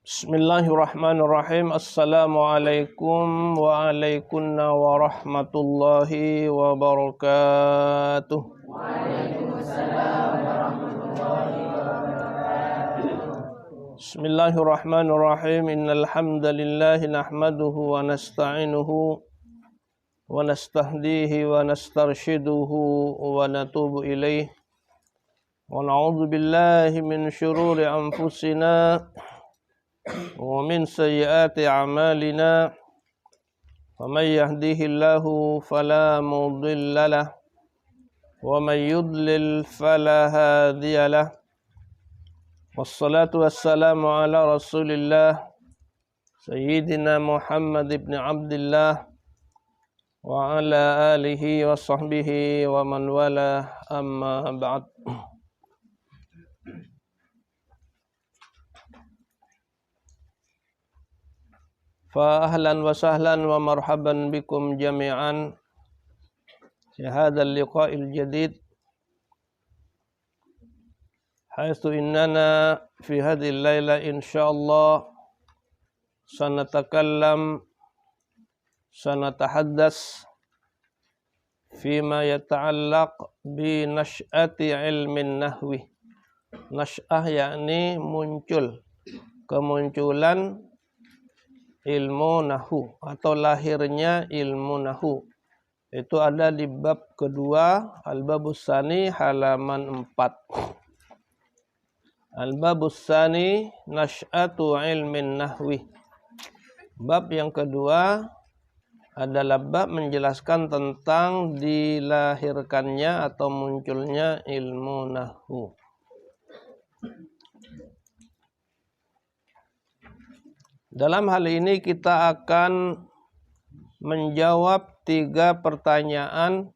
Bismillahirrahmanirrahim. Assalamualaikum warahmatullahi wabarakatuh. Waalaikumsalam warahmatullahi wabarakatuh. Bismillahirrahmanirrahim. Innal hamdalillah nahmaduhu wa nasta'inuhu wa nastahdihi wa nastarshiduhu wa natubu ilaih. Wa na'udzu billahi min syururi anfusina wa min sayyiati a'malina. Faman yahdihillahu fala mudilla lahu wa man yudlil fala hadiya lahu. Wassalatu wassalamu ala Rasulillah Sayyidina Muhammad ibn Abdullah wa ala alihi wa sahbihi wa man wala, amma ba'd. Fa ahlan wa sahlan wa marhaban bikum jami'an fi hadzal liqa'il jadid, haitsu innana fi hadhihi al-laila insyaallah sanatahaddas fima yata'allaq bi nash'ati ilmin nahwi. Nash'ah yakni muncul, kemunculan ilmu nahu atau lahirnya ilmu nahu. Itu ada di bab kedua, al-babus tsani halaman 4. Al-babus tsani nash'atu ilmin nahwi. Bab yang kedua adalah bab menjelaskan tentang dilahirkannya atau munculnya ilmu nahu. Dalam hal ini kita akan menjawab 3 pertanyaan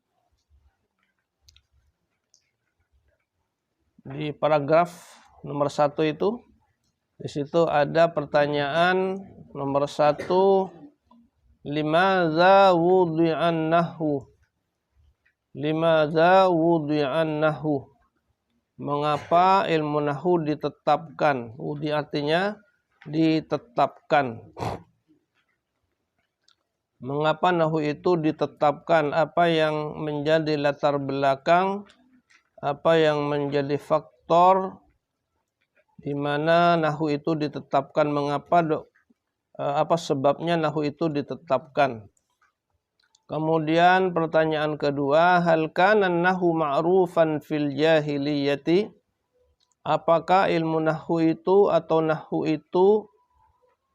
di paragraf nomor 1 itu. Di situ ada pertanyaan nomor 1, limadza wudi'an nahwu? Limadza wudi'an nahwu? Mengapa ilmu nahwu ditetapkan? Wudi artinya ditetapkan. Mengapa nahwu itu ditetapkan? Apa yang menjadi latar belakang? Apa yang menjadi faktor di mana nahwu itu ditetapkan? Mengapa apa sebabnya nahwu itu ditetapkan? Kemudian pertanyaan kedua, hal kana nahwu ma'rufan fil jahiliyati? Apakah ilmu nahwu itu atau nahwu itu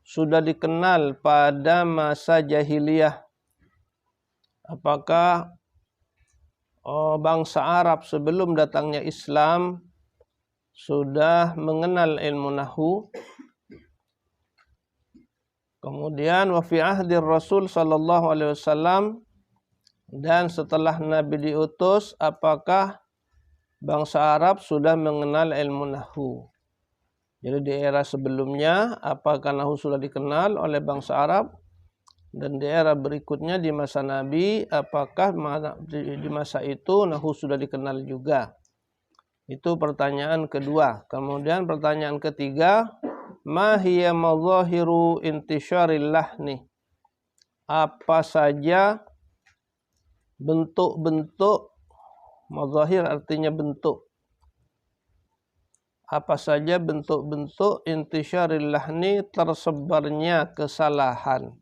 sudah dikenal pada masa jahiliyah? Apakah bangsa Arab sebelum datangnya Islam sudah mengenal ilmu nahwu? Kemudian wa fi ahdir Rasul sallallahu alaihi wasallam, dan setelah Nabi diutus, apakah bangsa Arab sudah mengenal ilmu nahwu? Jadi di era sebelumnya apakah nahwu sudah dikenal oleh bangsa Arab? Dan di era berikutnya di masa Nabi, apakah di masa itu nahwu sudah dikenal juga? Itu pertanyaan kedua. Kemudian pertanyaan ketiga, ma hiya madzahiru intisyaril lahni? Apa saja bentuk-bentuk, madzahir artinya bentuk. Apa saja bentuk-bentuk intisyaril lahni, tersebarnya kesalahan.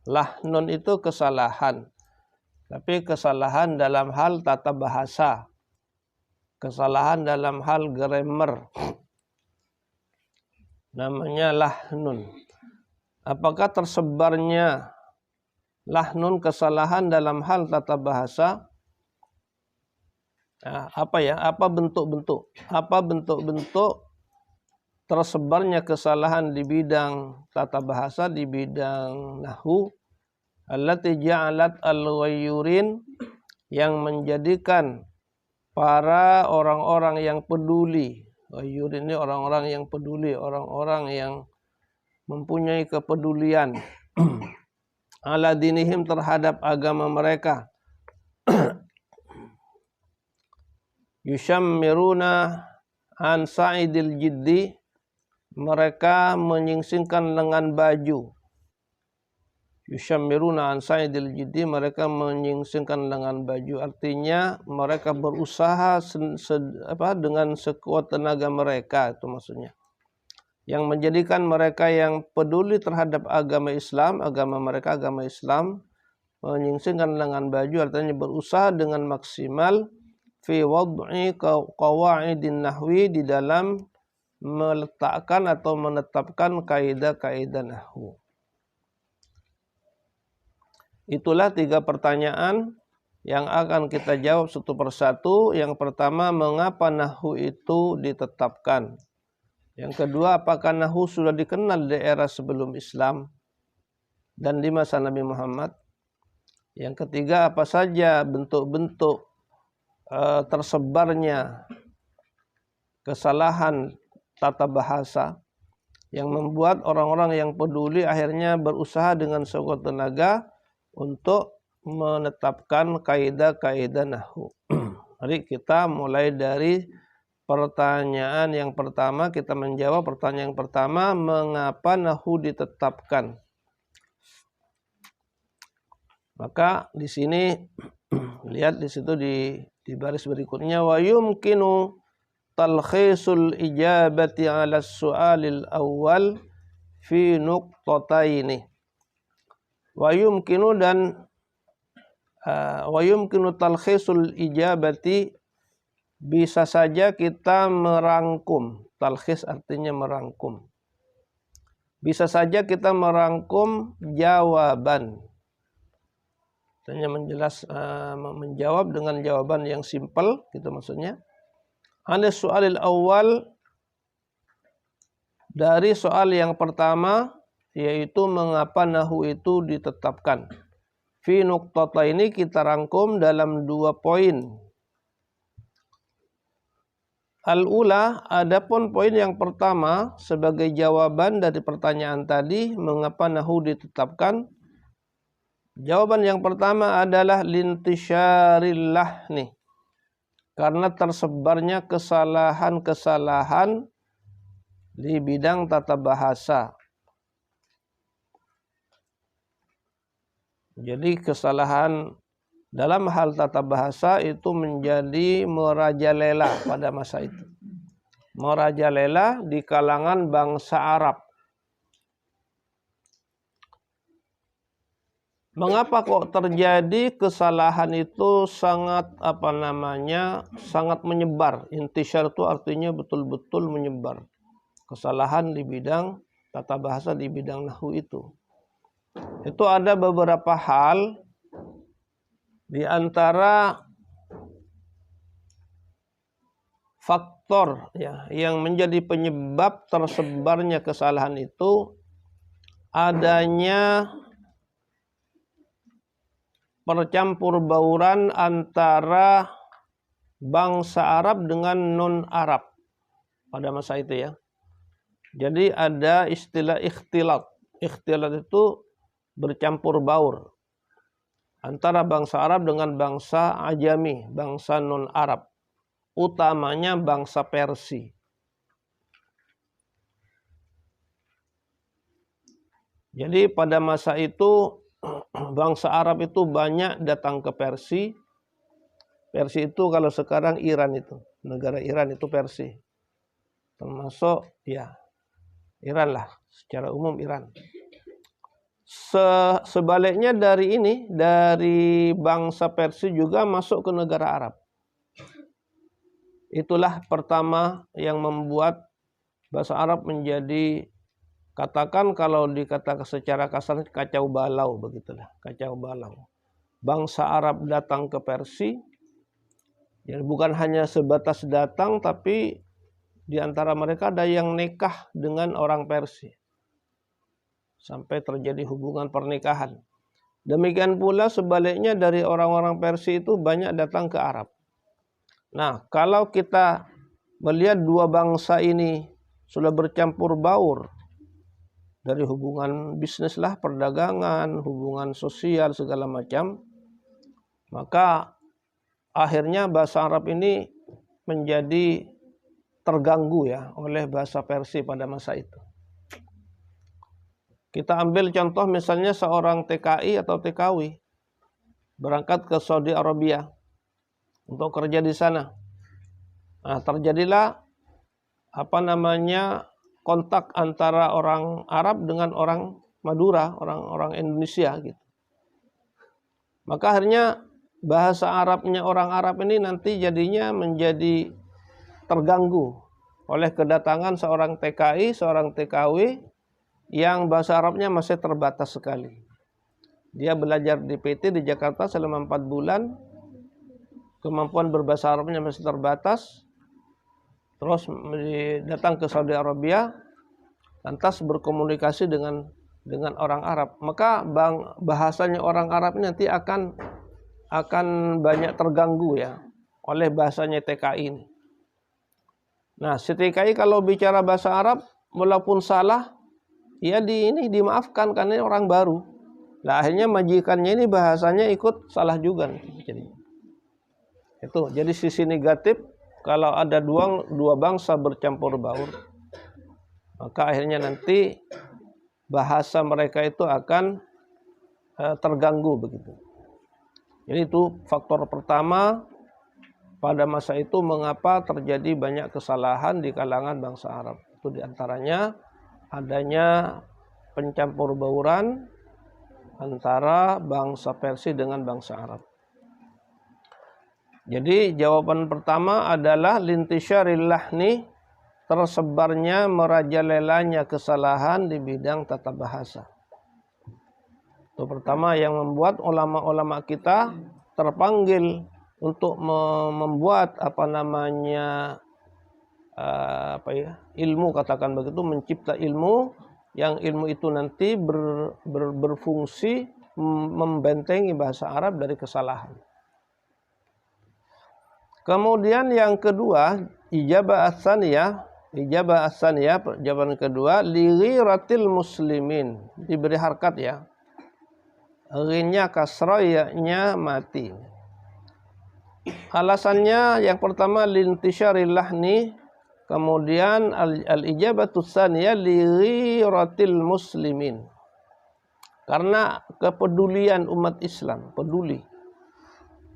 Lahnun itu kesalahan. Tapi kesalahan dalam hal tata bahasa. Kesalahan dalam hal grammar. Namanya lahnun. Apakah tersebarnya lahnun, kesalahan dalam hal tata bahasa? Apa bentuk-bentuk? Apa bentuk-bentuk tersebarnya kesalahan di bidang tata bahasa, di bidang nahwu? Allati ja'alat al-ghayyurin, yang menjadikan para orang-orang yang peduli. Ghayyurin ini orang-orang yang peduli, orang-orang yang mempunyai kepedulian ala dinihim, terhadap agama mereka. Yushammiruna an sa'idil jiddi, mereka menyingsingkan lengan baju. Yushammiruna an sa'idil jiddi, mereka menyingsingkan lengan baju, artinya mereka berusaha dengan sekuat tenaga mereka, itu maksudnya. Yang menjadikan mereka yang peduli terhadap agama Islam, agama mereka agama Islam, menyingsingkan lengan baju artinya berusaha dengan maksimal fi wad'i qawaidin nahwi, di dalam meletakkan atau menetapkan kaidah-kaidah nahwu. Itulah 3 pertanyaan yang akan kita jawab satu persatu. Yang pertama, mengapa nahwu itu ditetapkan? Yang kedua, apakah nahwu sudah dikenal di era sebelum Islam dan di masa Nabi Muhammad? Yang ketiga, apa saja bentuk-bentuk tersebarnya kesalahan tata bahasa yang membuat orang-orang yang peduli akhirnya berusaha dengan sekuat tenaga untuk menetapkan kaidah-kaidah nahwu. Mari kita mulai dari pertanyaan yang pertama. Kita menjawab pertanyaan yang pertama, mengapa nahwu ditetapkan? Maka di sini lihat di situ di baris berikutnya, wa yumkinu talkhisul ijabati 'ala as-su'alil awwal fi nuqtataini. Wa yumkinu talkhisul ijabati, bisa saja kita merangkum. Talkhis artinya merangkum. Bisa saja kita merangkum jawaban. Artinya menjawab dengan jawaban yang simpel, gitu maksudnya. Ala soalil awal, dari soal yang pertama, yaitu mengapa nahwu itu ditetapkan. Fi nuqtata ini kita rangkum dalam 2 poin. Al-ula, adapun poin yang pertama sebagai jawaban dari pertanyaan tadi, mengapa nahwu ditetapkan? Jawaban yang pertama adalah lintisyaril lahni, karena tersebarnya kesalahan-kesalahan di bidang tata bahasa. Jadi kesalahan dalam hal tata bahasa itu menjadi merajalela pada masa itu. Merajalela di kalangan bangsa Arab. Mengapa kok terjadi kesalahan itu sangat sangat menyebar. Intisyar itu artinya betul-betul menyebar. Kesalahan di bidang tata bahasa, di bidang nahwu itu. Itu ada beberapa hal, di antara faktor yang menjadi penyebab tersebarnya kesalahan itu adanya percampur bauran antara bangsa Arab dengan non-Arab pada masa itu ya. Jadi ada istilah ikhtilat. Ikhtilat itu bercampur baur antara bangsa Arab dengan bangsa Ajami, bangsa non-Arab, utamanya bangsa Persia. Jadi pada masa itu bangsa Arab itu banyak datang ke Persia. Persia itu kalau sekarang Iran itu, negara Iran itu Persia. Termasuk Iran lah, secara umum Iran. Sebaliknya dari bangsa Persia juga masuk ke negara Arab. Itulah pertama yang membuat bahasa Arab menjadi, katakan kalau dikatakan secara kasar, kacau balau, begitulah, kacau balau. Bangsa Arab datang ke Persia, ya bukan hanya sebatas datang, tapi di antara mereka ada yang nikah dengan orang Persia. Sampai terjadi hubungan pernikahan. Demikian pula sebaliknya dari orang-orang Persia itu banyak datang ke Arab. Nah, kalau kita melihat dua bangsa ini sudah bercampur baur, dari hubungan bisnis lah, perdagangan, hubungan sosial, segala macam, maka akhirnya bahasa Arab ini menjadi terganggu ya oleh bahasa Persia pada masa itu. Kita ambil contoh misalnya seorang TKI atau TKW berangkat ke Saudi Arabia untuk kerja di sana. Nah, terjadilah kontak antara orang Arab dengan orang Madura, orang Indonesia gitu. Maka akhirnya bahasa Arabnya orang Arab ini nanti jadinya menjadi terganggu oleh kedatangan seorang TKI, seorang TKW yang bahasa Arabnya masih terbatas sekali. Dia belajar di PT di Jakarta selama 4 bulan, kemampuan berbahasa Arabnya masih terbatas, terus datang ke Saudi Arabia, lantas berkomunikasi dengan orang Arab. Maka bahasanya orang Arab ini nanti akan banyak terganggu ya oleh bahasanya TKI ini. Nah, si TKI kalau bicara bahasa Arab walaupun salah, ya dimaafkan karena ini orang baru. Nah, akhirnya majikannya ini bahasanya ikut salah juga nih. Jadi sisi negatif kalau ada dua bangsa bercampur baur, maka akhirnya nanti bahasa mereka itu akan terganggu begitu. Jadi itu faktor pertama pada masa itu mengapa terjadi banyak kesalahan di kalangan bangsa Arab. Itu diantaranya adanya pencampur bauran antara bangsa Persia dengan bangsa Arab. Jadi jawaban pertama adalah lintisyaril lahni, tersebarnya merajalelanya kesalahan di bidang tata bahasa. Itu pertama yang membuat ulama-ulama kita terpanggil untuk membuat ilmu, katakan begitu, mencipta ilmu yang ilmu itu nanti berfungsi membentengi bahasa Arab dari kesalahan. Kemudian yang kedua, ijabah as-saniyah, jawaban kedua, lighiratil muslimin, diberi harkat ya. Rinnya kasrah, ya-nya mati. Alasannya yang pertama lintisyaril lahni, kemudian al-ijabatus saniyah lighiratil muslimin. Karena kepedulian umat Islam, peduli.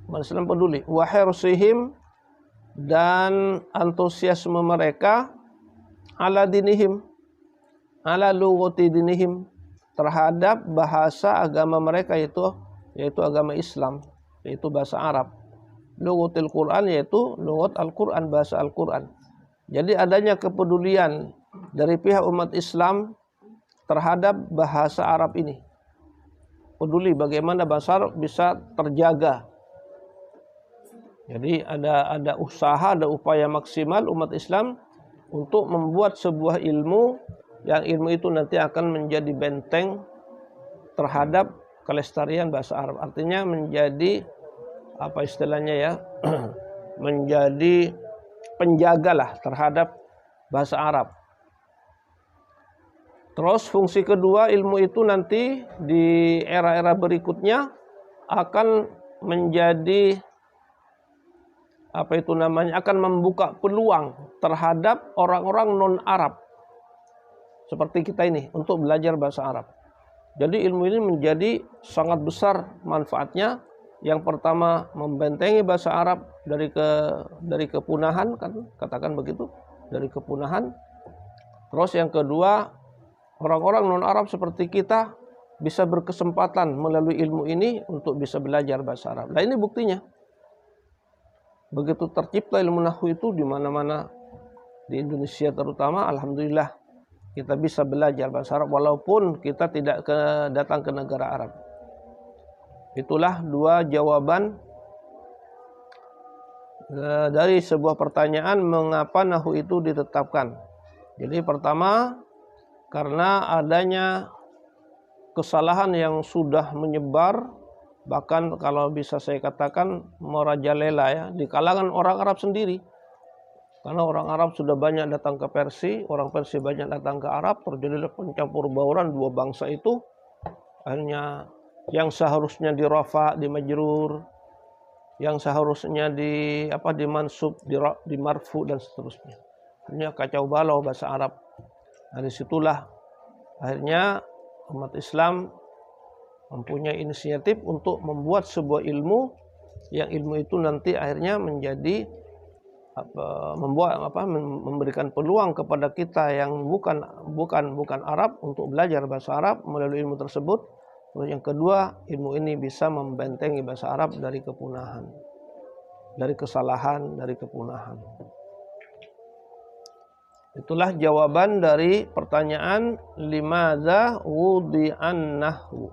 Umat Islam peduli. Wa hirsihim, dan antusiasme mereka ala dinihim, ala lughati dinihim, terhadap bahasa agama mereka yaitu agama Islam, yaitu bahasa Arab. Lughatil Quran, yaitu lughat Al-Quran, bahasa Al-Quran. Jadi adanya kepedulian dari pihak umat Islam terhadap bahasa Arab ini. Peduli bagaimana bahasa Arab bisa terjaga. Jadi ada usaha, ada upaya maksimal umat Islam untuk membuat sebuah ilmu yang ilmu itu nanti akan menjadi benteng terhadap kelestarian bahasa Arab. Artinya menjadi apa istilahnya ya, menjadi penjagalah terhadap bahasa Arab. Terus fungsi kedua, ilmu itu nanti di era-era berikutnya akan menjadi akan membuka peluang terhadap orang-orang non-Arab seperti kita ini untuk belajar bahasa Arab. Jadi ilmu ini menjadi sangat besar manfaatnya. Yang pertama membentengi bahasa Arab dari kepunahan, kan katakan begitu, dari kepunahan. Terus yang kedua, orang-orang non-Arab seperti kita bisa berkesempatan melalui ilmu ini untuk bisa belajar bahasa Arab. Nah, ini buktinya. Begitu tercipta ilmu nahwu itu di mana-mana di Indonesia terutama, alhamdulillah kita bisa belajar bahasa Arab walaupun kita tidak datang ke negara Arab. Itulah dua jawaban dari sebuah pertanyaan mengapa nahwu itu ditetapkan. Jadi pertama, karena adanya kesalahan yang sudah menyebar, bahkan kalau bisa saya katakan merajalela ya, di kalangan orang Arab sendiri. Karena orang Arab sudah banyak datang ke Persia, orang Persia banyak datang ke Arab, terjadilah pencampur bauran dua bangsa itu. Akhirnya yang seharusnya di rafa, di majrur, yang seharusnya di mansub, di marfu dan seterusnya. Dunia kacau balau bahasa Arab. Dari situlah akhirnya umat Islam mempunyai inisiatif untuk membuat sebuah ilmu, yang ilmu itu nanti akhirnya menjadi memberikan peluang kepada kita yang bukan Arab untuk belajar bahasa Arab melalui ilmu tersebut. Terus yang kedua, ilmu ini bisa membentengi bahasa Arab dari kepunahan, dari kesalahan, dari kepunahan. Itulah jawaban dari pertanyaan limadza wudi'an nahwu.